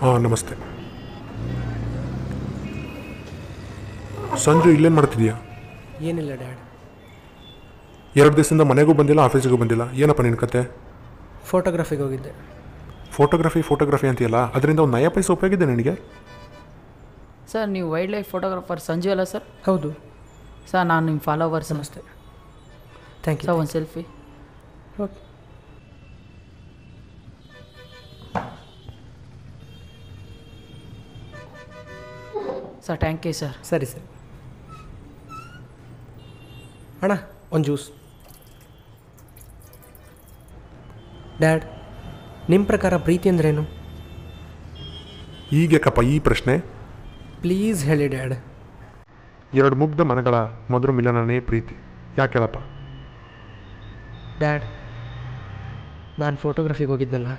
ಹಾಂ ನಮಸ್ತೆ. ಸಂಜು ಇಲ್ಲೇನು ಮಾಡ್ತಿದ್ಯಾ? ಏನಿಲ್ಲ ಡ್ಯಾಡ್. 2 ದಿವಸದಿಂದ ಮನೆಗೂ ಬಂದಿಲ್ಲ, ಆಫೀಸಿಗೂ ಬಂದಿಲ್ಲ. ಏನಪ್ಪ ನಿನ್ನ ಕತೆ? ಫೋಟೋಗ್ರಫಿಗೆ ಹೋಗಿದ್ದೆ. ಫೋಟೋಗ್ರಫಿ ಅಂತೀಯಲ್ಲ, ಅದರಿಂದ ಒಂದು ನಯ ಪೈಸೆ ಉಪಯೋಗಿದೆ ನನಗೆ. ಸರ್ ನೀವು ವೈಲ್ಡ್ ಲೈಫ್ ಫೋಟೋಗ್ರಾಫರ್ ಸಂಜು ಅಲ್ಲ ಸರ್? ಹೌದು ಸರ್ ನಾನು ನಿಮ್ಮ ಫಾಲೋವರ್ಸ್. ನಮಸ್ತೆ. ಥ್ಯಾಂಕ್ ಯು ಸರ್ ಒಂದು selfie. Okay. Sir thank you sir. ಸರಿ ಸರಿ ಅಣ್ಣ, ಒಂದು ಜ್ಯೂಸ್. ಡ್ಯಾಡ್, ನಿಮ್ಮ ಪ್ರಕಾರ ಪ್ರೀತಿ ಅಂದ್ರೇನು? ಈಗೇಕಪ್ಪ ಈ ಪ್ರಶ್ನೆ? ಪ್ಲೀಸ್ ಹೇಳಿ ಡ್ಯಾಡ್. 2 ಮುಗ್ಧ ಮನಗಳ ಮಧುರ ಮಿಲನನೇ ಪ್ರೀತಿ. ಯಾಕೆ ಹೇಳಪ್ಪ? ಡ್ಯಾಡ್, ನಾನು ಫೋಟೋಗ್ರಫಿಗೆ ಹೋಗಿದ್ನಲ್ಲ,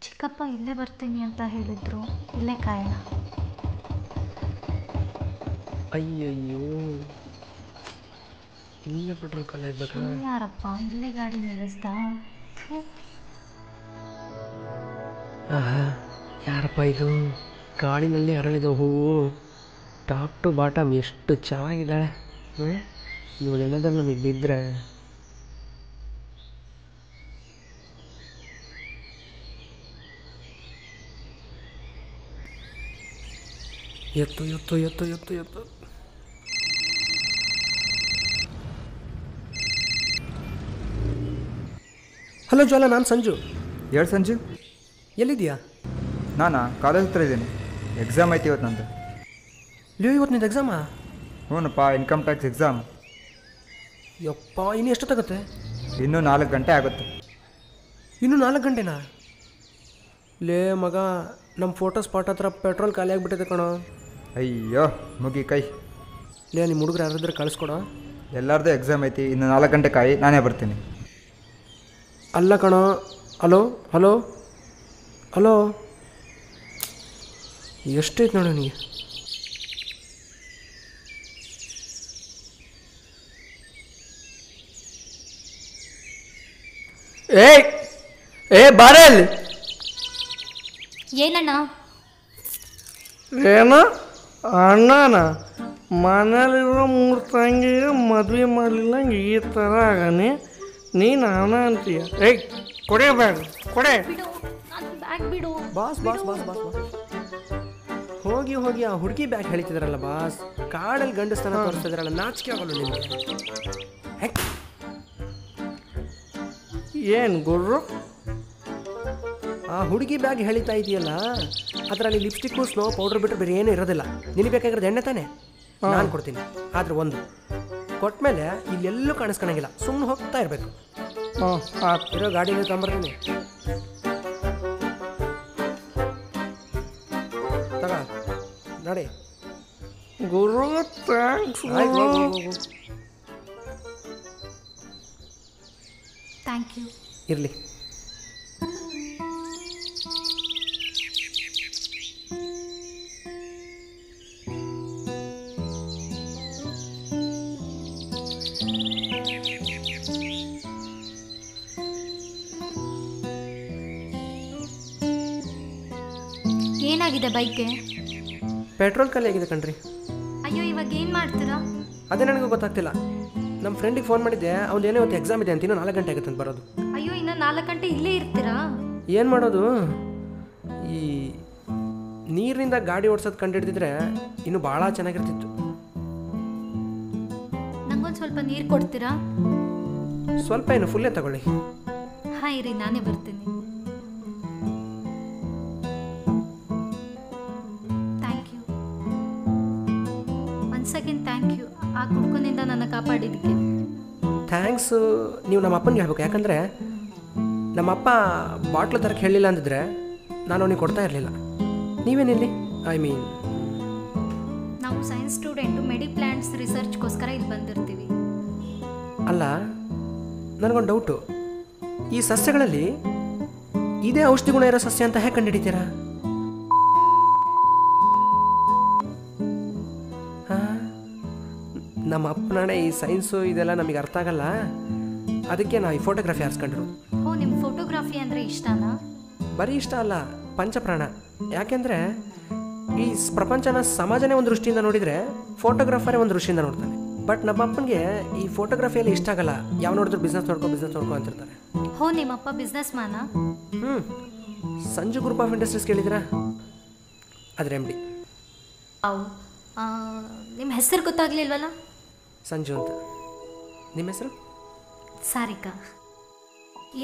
ಚಿಕ್ಕಪ್ಪ ಇಲ್ಲೇ ಬರ್ತೀನಿ ಅಂತ ಹೇಳಿದ್ರು, ಇಲ್ಲೇ ಕಾಯೋಣ. ಅಯ್ಯಯ್ಯೋ, ಇಲ್ಲೇ ಪೆಟ್ರೋಲ್ ಖಾಲಿ ಆಗ್ಬೇಕಾ? ಯಾರಪ್ಪ ಇಲ್ಲೇ ಗಾಡಿ ನಿಲ್ಲಿಸ್ದ? ಯಾರಪ್ಪ ಇದು? ಕಾಡಿನಲ್ಲಿ ಅರಳಿದ ಹೂವು, ಟಾಪ್ ಟು ಬಾಟಮ್ ಎಷ್ಟು ಚೆನ್ನಾಗಿದ್ದಾಳೆ. ಇವಳೆಲ್ಲದಲ್ಲಿ ನಮಗೆ ಬಿದ್ದರೆ ಎತ್ತು ಎತ್ತು ಎತ್ತು ಎತ್ತು ಎತ್ತು. ಹಲೋ ಜ್ವಾಲ, ನಾನು ಸಂಜು. ಹೇಳು ಸಂಜು. ಎಲ್ಲಿದೆಯಾ? ನಾನಾ ಕಾಲೇಜ್ ಹತ್ರ ಇದ್ದೀನಿ. ಎಕ್ಸಾಮ್ ಐತಿ ಇವತ್ತು ನಂದು. ಇವತ್ತು ನಿಂದು ಎಕ್ಸಾಮಾ? ಹ್ಞೂನಪ್ಪ, ಇನ್ಕಮ್ ಟ್ಯಾಕ್ಸ್ ಎಕ್ಸಾಮ್. ಯಪ್ಪ, ಇನ್ನು ಎಷ್ಟೊತ್ತಾಗುತ್ತೆ? ಇನ್ನೂ 4 ಗಂಟೆ ಆಗುತ್ತೆ. ಇನ್ನೂ 4 ಗಂಟೆನಾ? ಲೇ ಮಗ, ನಮ್ಮ ಫೋಟೋ ಸ್ಪಾಟ್ ಹತ್ರ ಪೆಟ್ರೋಲ್ ಖಾಲಿ ಆಗಿಬಿಟ್ಟಿದೆ ಕಣೋ. ಅಯ್ಯೋ ಮುಗಿ ಕೈ. ಲೇ, ನಿಮ್ಮ ಹುಡುಗರು ಯಾರಾದ್ರೆ ಕಳಿಸ್ಕೊಡೋ. ಎಲ್ಲರದ್ದು ಎಕ್ಸಾಮ್ ಐತಿ, ಇನ್ನು 4 ಗಂಟೆ ಕಾಯಿ, ನಾನೇ ಬರ್ತೀನಿ. ಅಲ್ಲ ಕಣೋ. ಹಲೋ ಹಲೋ ಹಲೋ, ಎಷ್ಟೈತೆ ನೋಡು ನೀ. ಬಾರಲ್ಲಿ ಏನಣ್ಣ? ಏನ ಅಣ್ಣನ ಮನೇಲಿರೋ 3 ತಂಗಿಗೆ ಮದುವೆ ಮಾಡಲಿಲ್ಲ, ಈ ಥರ ಆಗನೆ ನೀನು ಅಣ್ಣ ಅಂತೀಯ? ಕೊಡೆ ಬ್ಯಾಗ್ ಕೊಡೆ. ಬ್ಯಾಗ್ ಬಿಡು. Boss boss boss boss boss ಹೋಗಿ ಹೋಗಿ ಆ ಹುಡುಗಿ ಬ್ಯಾಗ್ ಹೇಳ್ತಿದ್ರಲ್ಲ ಬಾಸ್. ಕಾಡಲ್ಲಿ ಗಂಡಸ್ತನ ತೋರಿಸ್ತಿದ್ರಲ್ಲ, ನಾಚಿಕೆ ಆಗಲ್ಲ ನಿಮಗೆ? ಏನು ಗುರ್ರು, ಆ ಹುಡುಗಿ ಬ್ಯಾಗ್ ಹೇಳಿತಾ ಇದೆಯಲ್ಲ, ಅದರಲ್ಲಿ ಲಿಪ್ಸ್ಟಿಕ್ಕು, ಸ್ನೋ ಪೌಡರ್ ಬಿಟ್ಟರೆ ಬೇರೆ ಏನೂ ಇರೋದಿಲ್ಲ. ನಿನಗೆ ಬೇಕಾಗಿರೋದು ಎಣ್ಣೆ ತಾನೆ? ನಾನು ಕೊಡ್ತೀನಿ. ಆದರೆ ಒಂದು ಕೊಟ್ಮೇಲೆ ಇಲ್ಲೆಲ್ಲೂ ಕಾಣಿಸ್ಕೊಳಂಗಿಲ್ಲ, ಸುಮ್ಮನೆ ಹೋಗ್ತಾ ಇರಬೇಕು. ಇರೋ ಗಾಡಿಯಲ್ಲಿ ತೊಗೊಂಬರ್ತೀನಿ. ತಗ ನೋಡಿ ಗುರು. ಥ್ಯಾಂಕ್ಸ್. Thank you. ಇರಲಿ. ಏನಾಗಿದೆ ಬೈಕ್ಗೆ? ಪೆಟ್ರೋಲ್ ಖಾಲಿ ಆಗಿದೆ ಕಣ್ರಿ. ಅಯ್ಯೋ, ಇವಾಗ ಏನು ಮಾಡ್ತೀರಾ? ಅದೇ ನನಗೂ ಗೊತ್ತಾಗ್ತಿಲ್ಲ. ನಮ್ಮ ಫ್ರೆಂಡಿಗೆ ಫೋನ್ ಮಾಡಿದ್ದೆ, ಅವ್ನು ಏನೋ ಇವತ್ತು ಎಕ್ಸಾಮ್ ಇದೆ ಅಂತ, ಇನ್ನೂ 4 ಗಂಟೆ ಆಗುತ್ತೆ ಅಂತ ಬರೋದು. ಅಯ್ಯೋ, ಇನ್ನು 4 ಗಂಟೆ ಇಲ್ಲೇ ಇರ್ತೀರಾ? ಏನು ಮಾಡೋದು? ಈ ನೀರಿನಿಂದ ಗಾಡಿ ಓಡಿಸೋದು ಕಂಡುಹಿಡಿದಿದ್ರೆ ಇನ್ನೂ ಭಾಳ ಚೆನ್ನಾಗಿರ್ತಿತ್ತು. ನಂಗೊಂದು ಸ್ವಲ್ಪ ನೀರು ಕೊಡ್ತೀರಾ? ಸ್ವಲ್ಪ ಏನು, ಫುಲ್ಲೇ ತಗೊಳ್ಳಿ. ಹಾಂ ಇರಿ, ನಾನೇ ಬರ್ತೀನಿ. Thank you. 1 second. Thank you. ಆ ಕುಡ್ಕೊಂಡಿಂದ ನನ್ನ ಕಾಪಾಡಿದ್ದಕ್ಕೆ. ಥ್ಯಾಂಕ್ಸು ನೀವು ನಮ್ಮ ಅಪ್ಪನಿಗೆ ಹೇಳ್ಬೇಕು. ಯಾಕಂದರೆ ನಮ್ಮಪ್ಪ ಬಾಟ್ಲು ತರಕ್ಕೆ ಹೇಳಿಲ್ಲ ಅಂದಿದ್ರೆ ನಾನು ಅವನಿಗೆ ಕೊಡ್ತಾ ಇರಲಿಲ್ಲ. ನೀವೇನಿಲ್ಲಿ ಐ ಮೀನ್ ನಾವು ಸೈನ್ಸ್ ಸ್ಟೂಡೆಂಟು ಮೆಡಿಪ್ಲಾಂಟ್ಸ್ ರಿಸರ್ಚ್ಗೋಸ್ಕರ ಇಲ್ಲಿ ಬಂದಿರ್ತೀವಿ. ಅಲ್ಲ, ನನಗೊಂದು ಡೌಟು. ಈ ಸಸ್ಯಗಳಲ್ಲಿ ಇದೇ ಔಷಧಿ ಗುಣ ಇರೋ ಸಸ್ಯ ಅಂತ ಹೇಗೆ ಕಂಡುಹಿಡಿತೀರಾ? ಹಾಂ, ನಮ್ಮ ಅಪ್ಪನಾಣೆ ಈ ಸೈನ್ಸು ಇದೆಲ್ಲ ನಮಗೆ ಅರ್ಥ ಆಗಲ್ಲ. ಅದಕ್ಕೆ ನಾವು ಈ ಫೋಟೋಗ್ರಫಿ ಆರಿಸ್ಕೊಂಡ್ರು. ಓ, ನಿಮ್ಮ ಫೋಟೋಗ್ರಫಿ ಅಂದರೆ ಇಷ್ಟನಾ? ಬರೀ ಇಷ್ಟ ಅಲ್ಲ, ಪಂಚಪ್ರಾಣ. ಯಾಕೆಂದರೆ ಈ ಪ್ರಪಂಚನ ಸಮಾಜನೇ ಒಂದು ದೃಷ್ಟಿಯಿಂದ ನೋಡಿದರೆ ಫೋಟೋಗ್ರಾಫರೇ ಒಂದು ದೃಷ್ಟಿಯಿಂದ ನೋಡ್ತಾನೆ. ಬಟ್ ನಮ್ಮ ಅಪ್ಪನಿಗೆ ಈ ಫೋಟೋಗ್ರಫಿಯಲ್ಲಿ ಇಷ್ಟ ಆಗಲ್ಲ. ಯಾವ ನೋಡಿದ್ರು ಬಿಸ್ನೆಸ್ ನೋಡ್ಕೊ ಅಂತಿರ್ತಾರೆ. ಹೋ, ನಿಮ್ಮಪ್ಪ ಬಿಸ್ನೆಸ್ ಮ್ಯಾನಾ? ಸಂಜು ಗ್ರೂಪ್ ಆಫ್ ಇಂಡಸ್ಟ್ರೀಸ್ ಕೇಳಿದ್ರಾ? ಅದ್ರ MD. ನಿಮ್ಮ ಹೆಸರು ಗೊತ್ತಾಗ್ಲಿಲ್ವಲ್ಲ? ಸಂಜು ಅಂತ. ನಿಮ್ಮ ಹೆಸರು? ಸಾರಿಕಾ.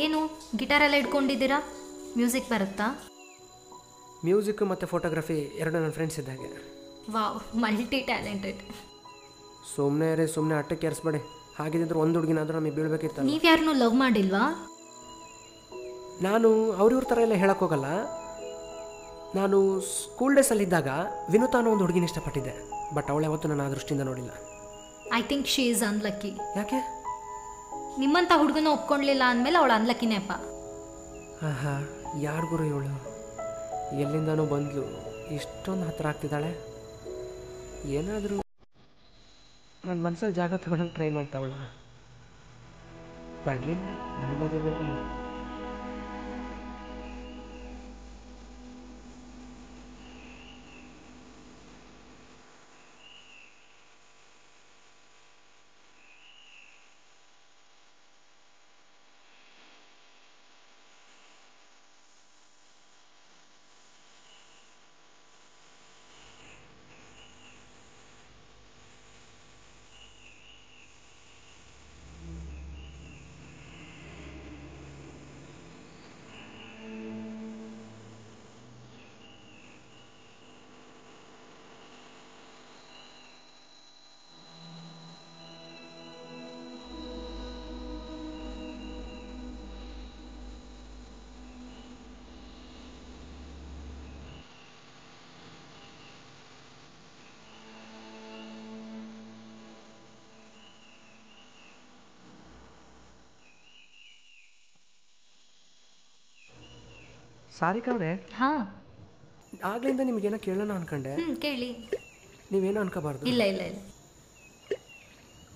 ಏನು ಗಿಟಾರೆಲ್ಲ ಇಟ್ಕೊಂಡಿದ್ದೀರಾ? ಮ್ಯೂಸಿಕ್ ಬರುತ್ತಾ? ಮ್ಯೂಸಿಕ್ ಮತ್ತು ಫೋಟೋಗ್ರಫಿ ಎರಡು ನನ್ನ ಫ್ರೆಂಡ್ಸ್ ಇದ್ದಾಗೆ. Wow, multi talented. ಸುಮ್ಮನೆ ಅಟ್ಟಕ್ಕೆ ಏರಿಸ್ಬೇಡಿ. ಹಾಗಿದ್ದರೆ ಒಂದು ಹುಡುಗಿನಾದ್ರೂ ನಮಗೆ ಬೀಳ್ಬೇಕಿತ್ತು. ನೀವು ಯಾರನ್ನೂ ಲವ್ ಮಾಡಿಲ್ವಾ? ನಾನು ಅವ್ರಿವ್ರ ಥರ ಎಲ್ಲ ಹೇಳೋಕ್ಕೋಗಲ್ಲ. ನಾನು ಸ್ಕೂಲ್ ಡೇಸಲ್ಲಿದ್ದಾಗ ವಿನುತಾ ಅನ್ನೋ ಒಂದು ಹುಡುಗಿನ ಇಷ್ಟಪಟ್ಟಿದ್ದೆ. ಬಟ್ ಅವಳು ಯಾವತ್ತೂ ನಾನು ಆ ದೃಷ್ಟಿಯಿಂದ ನೋಡಿಲ್ಲ. I think she is unlucky. ಯಾಕೆ? ನಿಮ್ಮಂಥ ಹುಡುಗನ ಒಪ್ಕೊಳ್ಳಿಲ್ಲ ಅಂದಮೇಲೆ ಅವಳು ಅನ್ಲಕ್ಕಿನೇಪ್ಪ. ಆಹಾ, ಯಾರು ಗುರು ಇವಳು? ಎಲ್ಲಿಂದನೂ ಬಂದ್ಲು, ಇಷ್ಟೊಂದು ಹತ್ತಿರ ಆಗ್ತಿದ್ದಾಳೆ. ಏನಾದರೂ ನನ್ನ ಮನಸ್ಸಲ್ಲಿ ಜಾಗ ತಗೊಳಕ್ಕೆ ಟ್ರೈ ಮಾಡ್ತಾವಳ. ಬರಲಿ, ಸಾರಿಕಾ ಅವರೇ, ಹಾಂ, ಆಗ್ಲಿಂದ ನಿಮಗೇನೋ ಕೇಳೋಣ ಅನ್ಕೊಂಡೆ. ಕೇಳಿ. ನೀವೇನೋ ಅನ್ಕೋಬಾರ್ದು. ಇಲ್ಲ ಇಲ್ಲ ಇಲ್ಲ,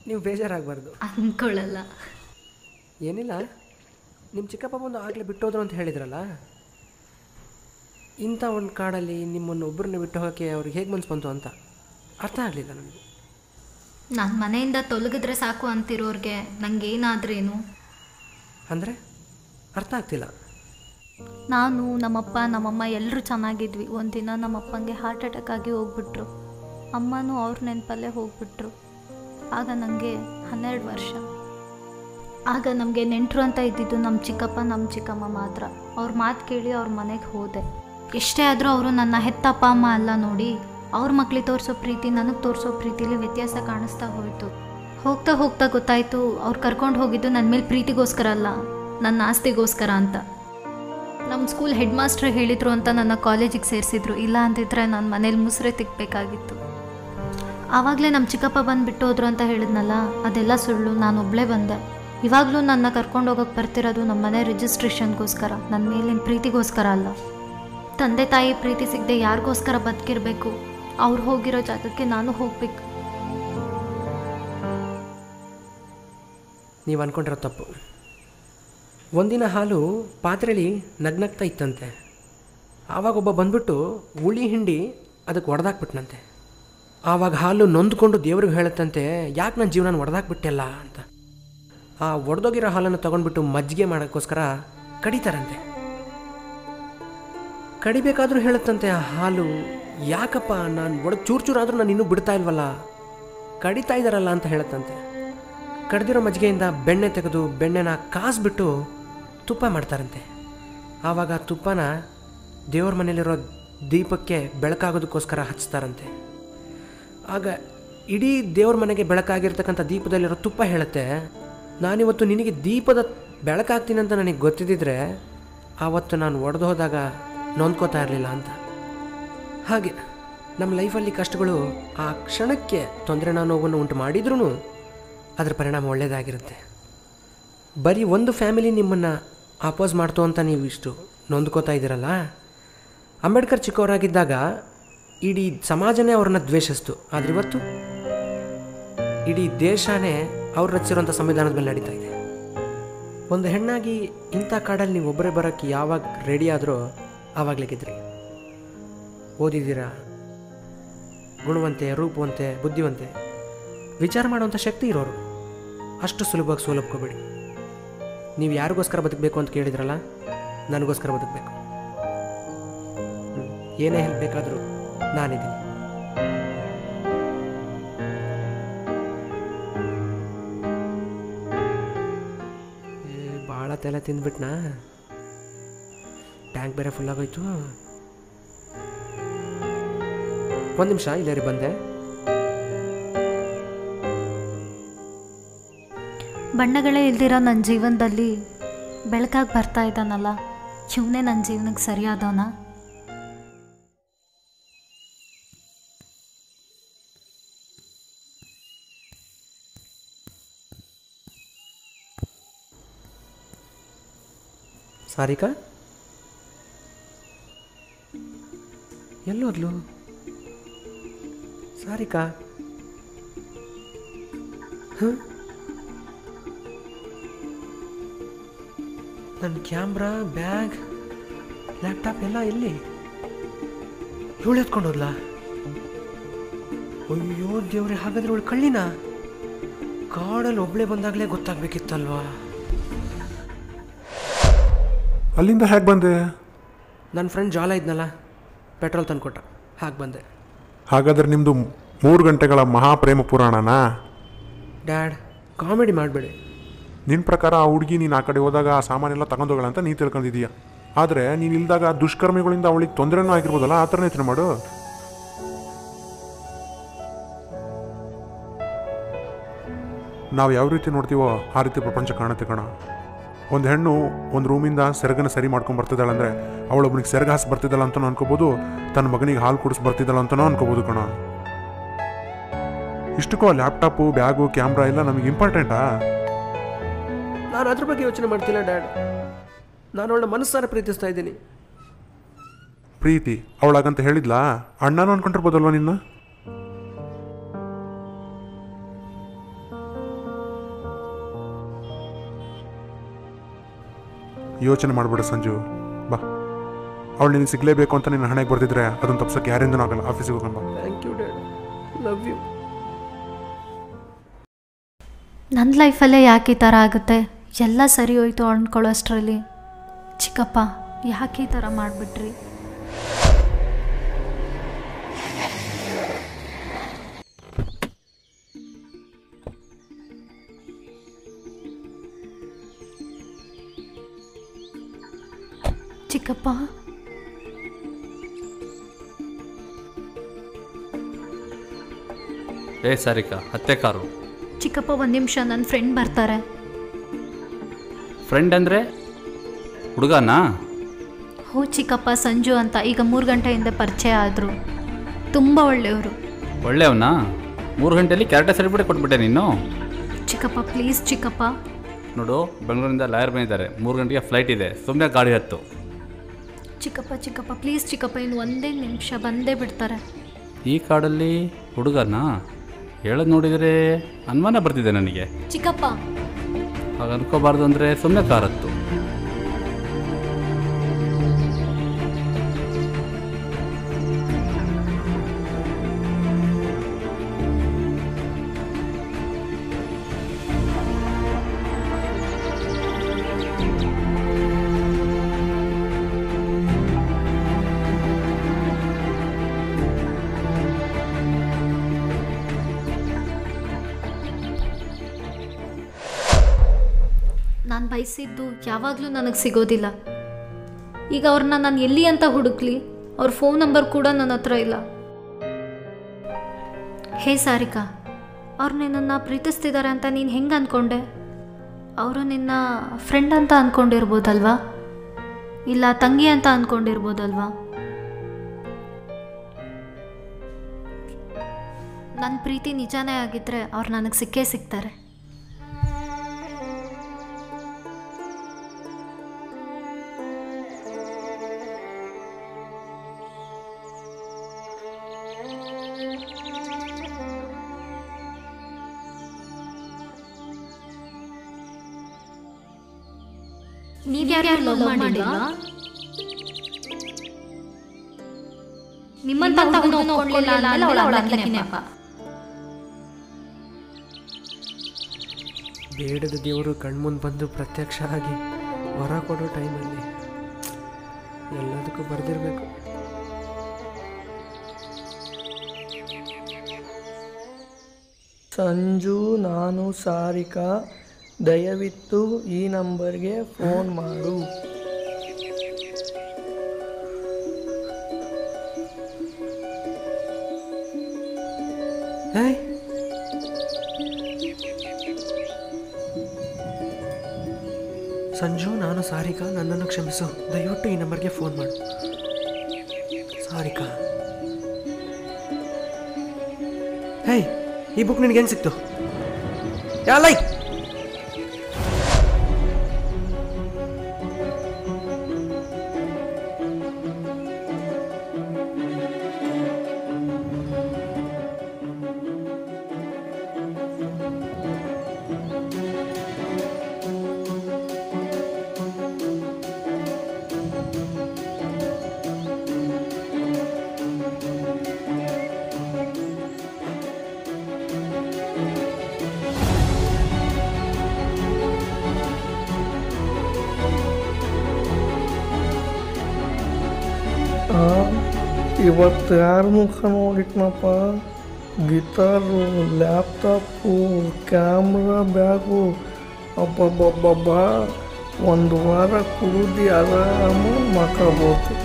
ನೀವು ಬೇಜಾರಾಗಬಾರ್ದು. ಅಂದ್ಕೊಳ್ಳಲ್ಲ. ಏನಿಲ್ಲ, ನಿಮ್ಮ ಚಿಕ್ಕಪ್ಪ ಬಂದು ಆಗಲೇ ಬಿಟ್ಟೋದ್ರು ಅಂತ ಹೇಳಿದ್ರಲ್ಲ, ಇಂಥ ಒಂದು ಕಾಡಲ್ಲಿ ನಿಮ್ಮನ್ನು ಒಬ್ಬರನ್ನ ಬಿಟ್ಟು ಹೋಗೋಕ್ಕೆ ಅವ್ರಿಗೆ ಹೇಗೆ ಮನ್ಸು ಬಂತು ಅಂತ ಅರ್ಥ ಆಗಲಿಲ್ಲ ನನಗೆ. ನಾನು ಮನೆಯಿಂದ ತೊಲಗಿದ್ರೆ ಸಾಕು ಅಂತಿರೋರಿಗೆ ನನಗೇನಾದ್ರೇನು ಅಂದರೆ ಅರ್ಥ ಆಗ್ತಿಲ್ಲ. ನಾನು ನಮ್ಮಪ್ಪ ನಮ್ಮಮ್ಮ ಎಲ್ಲರೂ ಚೆನ್ನಾಗಿದ್ವಿ. ಒಂದಿನ ನಮ್ಮಪ್ಪಂಗೆ ಹಾರ್ಟ್ ಅಟ್ಯಾಕ್ ಆಗಿ ಹೋಗ್ಬಿಟ್ರು. ಅಮ್ಮನೂ ಅವ್ರ ನೆನಪಲ್ಲೇ ಹೋಗ್ಬಿಟ್ರು. ಆಗ ನನಗೆ 12 ವರ್ಷ. ಆಗ ನಮಗೆ ನೆಂಟರು ಅಂತ ಇದ್ದಿದ್ದು ನಮ್ಮ ಚಿಕ್ಕಪ್ಪ ನಮ್ಮ ಚಿಕ್ಕಮ್ಮ ಮಾತ್ರ. ಅವ್ರ ಮಾತು ಕೇಳಿ ಅವ್ರ ಮನೆಗೆ ಹೋದೆ. ಎಷ್ಟೇ ಆದರೂ ಅವರು ನನ್ನ ಹೆತ್ತಪ್ಪ ಅಮ್ಮ ಅಲ್ಲ ನೋಡಿ. ಅವ್ರ ಮಕ್ಳಿಗೆ ತೋರಿಸೋ ಪ್ರೀತಿ ನನಗೆ ತೋರಿಸೋ ಪ್ರೀತಿಲಿ ವ್ಯತ್ಯಾಸ ಕಾಣಿಸ್ತಾ ಹೋಯಿತು. ಹೋಗ್ತಾ ಹೋಗ್ತಾ ಗೊತ್ತಾಯಿತು ಅವ್ರು ಕರ್ಕೊಂಡು ಹೋಗಿದ್ದು ನನ್ನ ಮೇಲೆ ಪ್ರೀತಿಗೋಸ್ಕರ ಅಲ್ಲ, ನನ್ನ ಆಸ್ತಿಗೋಸ್ಕರ ಅಂತ. ನಮ್ಮ ಸ್ಕೂಲ್ ಹೆಡ್ ಮಾಸ್ಟ್ರ್ ಹೇಳಿದರು ಅಂತ ನನ್ನ ಕಾಲೇಜಿಗೆ ಸೇರಿಸಿದ್ರು. ಇಲ್ಲ ಅಂತಿದ್ರೆ ನಾನು ಮನೇಲಿ ಮುಸ್ರೆ ತಿಕ್ಕಬೇಕಾಗಿತ್ತು. ಆವಾಗಲೇ ನಮ್ಮ ಚಿಕ್ಕಪ್ಪ ಬಂದು ಬಿಟ್ಟು ಹೋದ್ರು ಅಂತ ಹೇಳಿದ್ನಲ್ಲ, ಅದೆಲ್ಲ ಸುಳ್ಳು. ನಾನೊಬ್ಬಳೇ ಬಂದೆ. ಇವಾಗಲೂ ನನ್ನ ಕರ್ಕೊಂಡು ಹೋಗೋಕ್ಕೆ ಬರ್ತಿರೋದು ನಮ್ಮ ಮನೆ ರಿಜಿಸ್ಟ್ರೇಷನ್ಗೋಸ್ಕರ, ನನ್ನ ಮೇಲಿನ ಪ್ರೀತಿಗೋಸ್ಕರ ಅಲ್ಲ. ತಂದೆ ತಾಯಿ ಪ್ರೀತಿ ಸಿಗದೆ ಯಾರಿಗೋಸ್ಕರ ಬದುಕಿರಬೇಕು? ಅವ್ರು ಹೋಗಿರೋ ಜಾಗಕ್ಕೆ ನಾನು ಹೋಗ್ಬೇಕು. ನೀವು ಅಂದ್ಕೊಂಡಿರೋ ತಪ್ಪು. ಒಂದಿನ ಹಾಲು ಪಾತ್ರೆಯಲ್ಲಿ ನಗ್ನಗ್ತಾ ಇತ್ತಂತೆ. ಆವಾಗ ಒಬ್ಬ ಬಂದ್ಬಿಟ್ಟು ಹುಳಿ ಹಿಂಡಿ ಅದಕ್ಕೆ ಒಡೆದಾಕ್ಬಿಟ್ನಂತೆ. ಆವಾಗ ಹಾಲು ನೊಂದ್ಕೊಂಡು ದೇವ್ರಿಗೆ ಹೇಳುತ್ತಂತೆ, ಯಾಕೆ ನನ್ನ ಜೀವನ ಒಡೆದಾಕ್ಬಿಟ್ಟೆಲ್ಲ ಅಂತ. ಆ ಒಡೆದೋಗಿರೋ ಹಾಲನ್ನು ತೊಗೊಂಡ್ಬಿಟ್ಟು ಮಜ್ಜಿಗೆ ಮಾಡೋಕ್ಕೋಸ್ಕರ ಕಡಿತಾರಂತೆ. ಕಡಿಬೇಕಾದ್ರೂ ಹೇಳುತ್ತಂತೆ ಆ ಹಾಲು, ಯಾಕಪ್ಪ ನಾನು ಒಡೆದು ಚೂರಾದರೂ ನಾನು ಇನ್ನೂ ಬಿಡ್ತಾ ಇಲ್ವಲ್ಲ, ಕಡಿತಾ ಇದ್ದಾರಲ್ಲ ಅಂತ ಹೇಳುತ್ತಂತೆ. ಕಡ್ದಿರೋ ಮಜ್ಜಿಗೆಯಿಂದ ಬೆಣ್ಣೆ ತೆಗೆದು ಬೆಣ್ಣೆನ ಕಾಸ್ಬಿಟ್ಟು ತುಪ್ಪ ಮಾಡ್ತಾರಂತೆ. ಆವಾಗ ತುಪ್ಪನ ದೇವ್ರ ಮನೇಲಿರೋ ದೀಪಕ್ಕೆ ಬೆಳಕಾಗೋದಕ್ಕೋಸ್ಕರ ಹಚ್ತಾರಂತೆ. ಆಗ ಇಡೀ ದೇವ್ರ ಮನೆಗೆ ಬೆಳಕಾಗಿರ್ತಕ್ಕಂಥ ದೀಪದಲ್ಲಿರೋ ತುಪ್ಪ ಹೇಳುತ್ತೆ, ನಾನಿವತ್ತು ನಿನಗೆ ದೀಪದ ಬೆಳಕಾಗ್ತೀನಿ ಅಂತ ನನಗೆ ಗೊತ್ತಿದ್ದಿದ್ರೆ ಆವತ್ತು ನಾನು ಒಡೆದು ಹೋದಾಗ ನೊಂದ್ಕೋತಾ ಇರಲಿಲ್ಲ ಅಂತ. ಹಾಗೆ ನಮ್ಮ ಲೈಫಲ್ಲಿ ಕಷ್ಟಗಳು ಆ ಕ್ಷಣಕ್ಕೆ ತೊಂದರೆನ ನೋವನ್ನು ಉಂಟು ಮಾಡಿದ್ರೂ ಅದರ ಪರಿಣಾಮ ಒಳ್ಳೆಯದಾಗಿರುತ್ತೆ. ಬರೀ ಒಂದು ಫ್ಯಾಮಿಲಿ ನಿಮ್ಮನ್ನು ಅಪೋಸ್ ಮಾಡ್ತು ಅಂತ ನೀವು ಇಷ್ಟು ನೊಂದ್ಕೋತಾ ಇದ್ದೀರಲ್ಲ, ಅಂಬೇಡ್ಕರ್ ಚಿಕ್ಕವರಾಗಿದ್ದಾಗ ಇಡೀ ಸಮಾಜನೇ ಅವ್ರನ್ನ ದ್ವೇಷಿಸ್ತು. ಆದರೆ ಇವತ್ತು ಇಡೀ ದೇಶನೇ ಅವ್ರು ರಚಿಸಿರುವಂಥ ಸಂವಿಧಾನದ ಮೇಲೆ ನಡೀತಾ ಇದೆ. ಒಂದು ಹೆಣ್ಣಾಗಿ ಇಂಥ ಕಾಡಲ್ಲಿ ನೀವು ಒಬ್ಬರೇ ಬರೋಕ್ಕೆ ಯಾವಾಗ ರೆಡಿ ಆದರೂ ಆವಾಗಲೇ ಗೆದ್ರಿ. ಓದಿದ್ದೀರಾ, ಗುಣವಂತೆ, ರೂಪವಂತೆ, ಬುದ್ಧಿವಂತೆ, ವಿಚಾರ ಮಾಡುವಂಥ ಶಕ್ತಿ ಇರೋರು. ಅಷ್ಟು ಸುಲಭವಾಗಿ ಸೋಲಬ್ಕೋಬೇಡಿ. ನೀವು ಯಾರಿಗೋಸ್ಕರ ಬದುಕಬೇಕು ಅಂತ ಕೇಳಿದ್ರಲ್ಲ, ನನಗೋಸ್ಕರ ಬದುಕಬೇಕು. ಏನೇ ಹೆಲ್ಪ್ ಬೇಕಾದರೂ ನಾನಿದ್ದೀನಿ. ಭಾಳ ತಲೆ ತಿಂದ್ಬಿಟ್ನಾ? ಟ್ಯಾಂಕ್ ಬೇರೆ ಫುಲ್ ಆಗೋಯ್ತು. ಒಂದು ನಿಮಿಷ ಇಲ್ಲೇ ರೀ, ಬಂದೆ. ಬಣ್ಣಗಳೇ ಇಲ್ದಿರೋ ನನ್ನ ಜೀವನದಲ್ಲಿ ಬೆಳಕಾಗಿ ಬರ್ತಾ ಇದ್ದಾನಲ್ಲ, ಇವನೇ ನನ್ನ ಜೀವನಕ್ಕೆ ಸರಿಯಾದವನ? ಸಾರಿಕಾ ಎಲ್ಲೋದ್ಲು? ಸಾರಿಕಾ ನನ್ನ ಕ್ಯಾಮ್ರಾ, ಬ್ಯಾಗ್, ಲ್ಯಾಪ್ಟಾಪ್ ಎಲ್ಲ ಎಲ್ಲಿ? ಇವಳು ಎತ್ಕೊಂಡು ಹೋದ್ಲಾ? ಅಯ್ಯೋ ದೇವ್ರೆ, ಹಾಗಾದ್ರೆ ಇವಳು ಕಳ್ಳಿನ? ಕಾಡಲ್ಲಿ ಒಬ್ಳೆ ಬಂದಾಗಲೇ ಗೊತ್ತಾಗ್ಬೇಕಿತ್ತಲ್ವಾ? ಅಲ್ಲಿಂದ ಹೇಗೆ ಬಂದೆ? ನನ್ನ ಫ್ರೆಂಡ್ ಜಾಲ ಇದ್ನಲ್ಲ, ಪೆಟ್ರೋಲ್ ತಂದುಕೊಟ್ಟ, ಹಾಗೆ ಬಂದೆ. ಹಾಗಾದ್ರೆ ನಿಮ್ಮದು 3 ಗಂಟೆಗಳ ಮಹಾಪ್ರೇಮ ಪುರಾಣನಾ? ಡ್ಯಾಡ್, ಕಾಮಿಡಿ ಮಾಡಬೇಡಿ. ನಿನ್ನ ಪ್ರಕಾರ ಆ ಹುಡುಗಿ ನೀನು ಆ ಕಡೆ ಹೋದಾಗ ಆ ಸಾಮಾನೆಲ್ಲ ತಗೊಂಡೋಗಳಂತ ನೀ ತಿಳ್ಕೊಂಡಿದೀಯ. ಆದರೆ ನೀನು ಇಲ್ದಾಗ ದುಷ್ಕರ್ಮಿಗಳಿಂದ ಅವಳಿಗೆ ತೊಂದರೆನೂ ಆಗಿರ್ಬೋದಲ್ಲ, ಆ ಥರನೇ ಯೋಚನೆ ಮಾಡು. ನಾವು ಯಾವ ರೀತಿ ನೋಡ್ತೀವೋ ಆ ರೀತಿ ಪ್ರಪಂಚ ಕಾಣುತ್ತೆ ಕಣ. ಒಂದು ಹೆಣ್ಣು ಒಂದು ರೂಮಿಂದ ಸೆರಗನ್ನು ಸರಿ ಮಾಡ್ಕೊಂಡು ಬರ್ತಿದ್ದಾಳಂದರೆ ಅವಳೊಬ್ಬನಿಗೆ ಸೆರಗ ಹಾಸಿ ಬರ್ತಿದ್ದಾಳ ಅಂತಲೂ ಅನ್ಕೋಬೋದು, ತನ್ನ ಮಗನಿಗೆ ಹಾಲು ಕುಡಿಸಿ ಬರ್ತಿದ್ದಾಳ ಅಂತಲೂ ಅನ್ಕೋಬೋದು ಕಣ. ಇಷ್ಟಕ್ಕೂ ಲ್ಯಾಪ್ಟಾಪು, ಬ್ಯಾಗು, ಕ್ಯಾಮ್ರಾ ಎಲ್ಲ ನಮಗೆ ಇಂಪಾರ್ಟೆಂಟಾ? ನಾನು ಅದ್ರ ಬಗ್ಗೆ ಯೋಚನೆ ಮಾಡ್ತಿಲ್ಲ ಡ್ಯಾಡ್. ನಾನು ಅವಳ ಮನಸ್ಸಾರ ಪ್ರೀತಿಸ್ತಾ ಇದ್ದೀನಿ. ಪ್ರೀತಿ ಅವಳಾಗಂತ ಹೇಳಿದ್ಲಾ? ಅಣ್ಣನೂ ಅನ್ಕೊಂಡಿರ್ಬೋದಲ್ವ ನಿನ್ನ? ಯೋಚನೆ ಮಾಡ್ಬೇಡ ಸಂಜು, ಬಾ. ಅವಳು ನಿನಗೆ ಸಿಗಲೇಬೇಕು ಅಂತ ನಿನ್ನ ಹಣೆಗೆ ಬರ್ತಿದ್ರೆ ಅದನ್ನು ತಪ್ಸೋಕ್ಕೆ ಯಾರಿಂದನೂ ಆಗಲ್ಲ. ಆಫೀಸಿಗೆ ಹೋಗೋಣ ಬಾ. Thank you dad, love you. ನನ್ನ ಲೈಫಲ್ಲೇ ಯಾಕೆ ಈ ಥರ ಆಗುತ್ತೆ? ಎಲ್ಲ ಸರಿ ಹೋಯ್ತು ಅಂದ್ಕೊಳ್ಳೋಷ್ಟರಲ್ಲಿ ಚಿಕ್ಕಪ್ಪ ಯಾಕೆ ಈ ಥರ ಮಾಡಿಬಿಟ್ರಿ? ಚಿಕ್ಕಪ್ಪ, ಸಾರಿಕಾ, ಹತ್ತೆ ಕಾರು. ಚಿಕ್ಕಪ್ಪ ಒಂದು ನಿಮಿಷ, ನನ್ನ ಫ್ರೆಂಡ್ ಬರ್ತಾರೆ. ಫ್ರೆಂಡ್ ಅಂದರೆ ಹುಡುಗನಾ? ಹೋ ಚಿಕ್ಕಪ್ಪ, ಸಂಜು ಅಂತ. ಈಗ 3 ಗಂಟೆ ಹಿಂದೆ ಪರಿಚಯ ಆದರು. ತುಂಬ ಒಳ್ಳೆಯವರು. ಒಳ್ಳೆಯವನಾ? 3 ಗಂಟೆಯಲ್ಲಿ ಕ್ಯಾರೆಕ್ಟರ್ ಸರ್ಟಿಫಿಕೇಟ್ ಕೊಟ್ಬಿಟ್ಟೆ ನೀನು? ಚಿಕ್ಕಪ್ಪ ಪ್ಲೀಸ್ ಚಿಕ್ಕಪ್ಪ. ನೋಡು, ಬೆಂಗಳೂರಿಂದ ಲಾಯರ್ ಬಂದಿದ್ದಾರೆ, 3 ಗಂಟೆಗೆ ಫ್ಲೈಟ್ ಇದೆ, ಸುಮ್ಮನೆ ಗಾಡಿ ಹತ್ತು. ಚಿಕ್ಕಪ್ಪ ಪ್ಲೀಸ್ ಚಿಕ್ಕಪ್ಪ, ಇನ್ನು ಒಂದೇ ನಿಮಿಷ ಬಂದೇ ಬಿಡ್ತಾರೆ. ಈ ಕಾಡಲ್ಲಿ ಹುಡುಗನಾ? ಹೇಳೋದು ನೋಡಿದರೆ ಅನುಮಾನ ಬರ್ತಿದೆ ನನಗೆ. ಚಿಕ್ಕಪ್ಪ ಹಾಗ ಅನ್ಕೋಬಾರ್ದು ಅಂದರೆ ಸುಮ್ಮನೆ ಕಾರ್ ಹತ್ತು. ನಾನು ಬಯಸಿದ್ದು ಯಾವಾಗಲೂ ನನಗೆ ಸಿಗೋದಿಲ್ಲ. ಈಗ ಅವ್ರನ್ನ ನಾನು ಎಲ್ಲಿ ಅಂತ ಹುಡುಕ್ಲಿ? ಅವ್ರ ಫೋನ್ ನಂಬರ್ ಕೂಡ ನನ್ನ ಹತ್ರ ಇಲ್ಲ. ಹೇ ಸಾರಿಕಾ, ಅವ್ರು ನಿನ್ನನ್ನು ಪ್ರೀತಿಸ್ತಿದ್ದಾರೆ ಅಂತ ನೀನು ಹೆಂಗೆ ಅಂದ್ಕೊಂಡೆ? ಅವರು ನಿನ್ನ ಫ್ರೆಂಡ್ ಅಂತ ಅಂದ್ಕೊಂಡಿರ್ಬೋದಲ್ವಾ, ಇಲ್ಲ ತಂಗಿ ಅಂತ ಅಂದ್ಕೊಂಡಿರ್ಬೋದಲ್ವಾ? ನನ್ನ ಪ್ರೀತಿ ನಿಜಾನೇ ಆಗಿದ್ದರೆ ಅವ್ರು ನನಗೆ ಸಿಕ್ಕೇ ಸಿಗ್ತಾರೆ. ನೀವ್ಯಾರು ಲವ್ ಮಾಡಿಲ್ವಾ? ನಿಮ್ಮಂತ ಹುಡುಗನ ಒಪ್ಕೊಳ್ಳಿಲ್ಲ ಅಂದ್ಮೇಲೆ ಅವಳು ಅವಳಂತಕಿನೇಪ್ಪ. ಬೇಡದ ದೇವರು ಕಣ್ಮುಂದೆ ಬಂದು ಪ್ರತ್ಯಕ್ಷ ಆಗಿ ವರ ಕೊಡೋ ಟೈಮಲ್ಲಿ ಎಲ್ಲದಕ್ಕೂ ಬರೆದಿರಬೇಕು. ಸಂಜು, ನಾನು ಸಾರಿಕಾ, ದಯವಿಟ್ಟು ಈ ನಂಬರ್ಗೆ ಫೋನ್ ಮಾಡು. ಹೇಯ್, ಸಂಜು, ನಾನು ಸಾರಿಕಾ, ನನ್ನನ್ನು ಕ್ಷಮಿಸು. ದಯವಿಟ್ಟು ಈ ನಂಬರ್ಗೆ ಫೋನ್ ಮಾಡು. ಸಾರಿಕಾ. ಹೇಯ್, ಈ ಬುಕ್ ನಿನಗೆ ಹೆಂಗೆ ಸಿಕ್ತು? ಲೈಕ್ ಇವತ್ತು ಯಾರ ಮುಖ ನೋಡಿಟ್ನಪ್ಪ? ಗಿಟಾರು, ಲ್ಯಾಪ್ಟಾಪು, ಕ್ಯಾಮ್ರಾ, ಬ್ಯಾಗು, ಅಬ್ಬಬ್ಬಬ್ಬಬ್ಬ, ಒಂದು ವಾರ ಕುಡಿದು ಆರಾಮ ಮಕ್ಕಳ್ಬೋದು.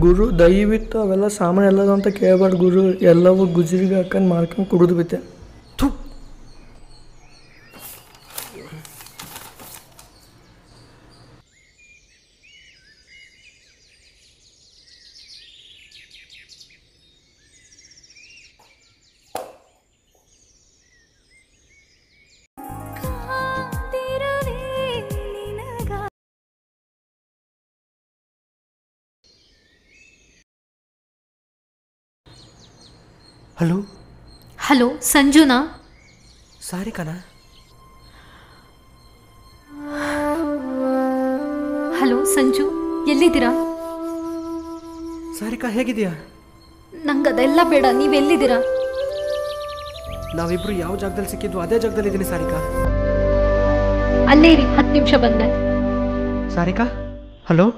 ಗುರು, ದಯವಿಟ್ಟು ಅವೆಲ್ಲ ಸಾಮಾನು ಎಲ್ಲದ ಅಂತ ಕೇಳಬೇಡ ಗುರು. ಎಲ್ಲವೂ ಗುಜರಿಗೆ ಹಾಕೊಂಡು ಮಾಡ್ಕೊಂಡು ಕುಡಿದು ಬಿಟ್ಟೆ. ಹಲೋ ಹಲೋ, ಸಂಜುನಾ? ಸಾರಿಕಾನಾ? ಹಲೋ ಸಂಜು, ಎಲ್ಲಿದ್ದೀರಾ? ಸಾರಿಕಾ, ಹೇಗಿದೆಯಾ? ನಂಗದೆಲ್ಲ ಬೇಡ, ನೀವೆಲ್ಲಿದ್ದೀರಾ? ನಾವಿಬ್ರು ಯಾವ ಜಾಗದಲ್ಲಿ ಸಿಕ್ಕಿದ್ವು ಅದೇ ಜಾಗದಲ್ಲಿ ಇದ್ದೀನಿ ಸಾರಿಕಾ. ಅಲ್ಲೇ ಇರಿ, 10 ನಿಮಿಷ ಬಂದೆ. ಸಾರಿಕಾ, ಹಲೋ.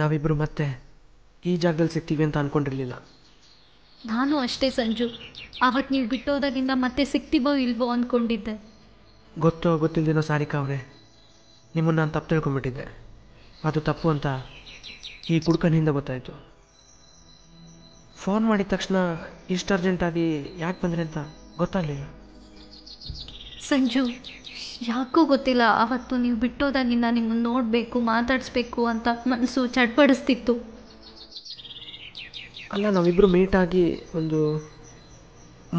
ನಾವಿಬ್ಬರು ಮತ್ತೆ ಈ ಜಾಗದಲ್ಲಿ ಸಿಗ್ತೀವಿ ಅಂತ ಅಂದ್ಕೊಂಡಿರಲಿಲ್ಲ. ನಾನು ಅಷ್ಟೇ ಸಂಜು, ಆವತ್ತು ನೀವು ಬಿಟ್ಟೋದಾಗಿಂದ ಮತ್ತೆ ಸಿಗ್ತೀವೋ ಇಲ್ವೋ ಅಂದ್ಕೊಂಡಿದ್ದೆ. ಗೊತ್ತಿಲ್ಲದೇನೋ ಸಾರಿಕಾ ಅವರೇ, ನಿಮ್ಮನ್ನು ನಾನು ತಪ್ಪು ತಿಳ್ಕೊಂಬಿಟ್ಟಿದ್ದೆ. ಅದು ತಪ್ಪು ಅಂತ ಈ ಕುಡ್ಕನಿಂದ ಗೊತ್ತಾಯಿತು. ಫೋನ್ ಮಾಡಿದ ತಕ್ಷಣ ಇಷ್ಟು ಅರ್ಜೆಂಟಾಗಿ ಯಾಕೆ ಬಂದ್ರಿ ಅಂತ ಗೊತ್ತಾಗಲಿಲ್ಲ. ಸಂಜು, ಯಾಕೂ ಗೊತ್ತಿಲ್ಲ, ಆವತ್ತು ನೀವು ಬಿಟ್ಟೋದಾಗಿಂದ ನಿಮ್ಮನ್ನು ನೋಡಬೇಕು, ಮಾತಾಡಿಸ್ಬೇಕು ಅಂತ ಮನಸ್ಸು ಚಡ್ಪಡಿಸ್ತಿತ್ತು. ಅಲ್ಲ, ನಾವಿಬ್ಬರು ಮೀಟಾಗಿ ಒಂದು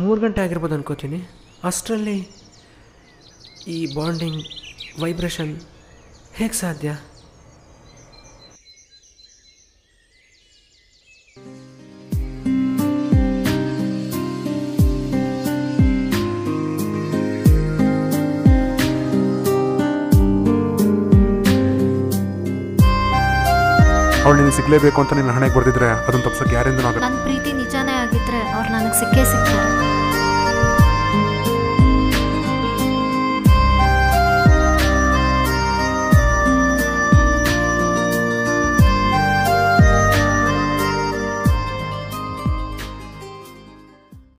3 ಗಂಟೆ ಆಗಿರ್ಬೋದು ಅನ್ಕೋತೀನಿ. ಅಷ್ಟರಲ್ಲಿ ಈ ಬಾಂಡಿಂಗ್, ವೈಬ್ರೇಷನ್ ಹೇಗೆ ಸಾಧ್ಯ? ಅವಳು ನಿನಗೆ ಸಿಗಲೇಬೇಕು ಅಂತ ನಿನ್ನ ಹಣೆಗೆ ಬರ್ದಿದ್ರೆ ಅದನ್ನು ತಪ್ಸೋಕೆ ಯಾರಿಂದನೂ ಆಗಲ್ಲ. ನನ್ನ ಪ್ರೀತಿ ನಿಜಾನೇ ಆಗಿದ್ರೆ ಅವ್ರು ನನಗೆ ಸಿಕ್ಕೇ ಸಿಗ್ತಾರೆ.